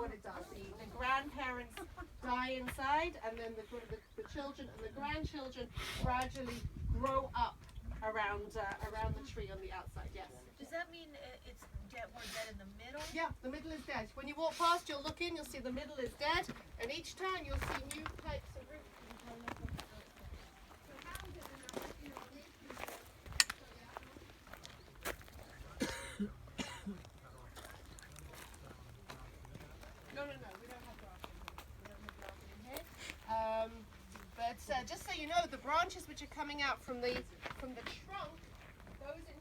what it does. The grandparents die inside, and then the children and the grandchildren gradually grow up around the tree on the outside. Yes. Does that mean it's dead? We're dead in the middle? Yeah, the middle is dead. When you walk past, you'll look in, you'll see the middle is dead, and each time you'll see new types of roots. No, we don't have grass in here. But just so you know, the branches which are coming out from the trunk, those in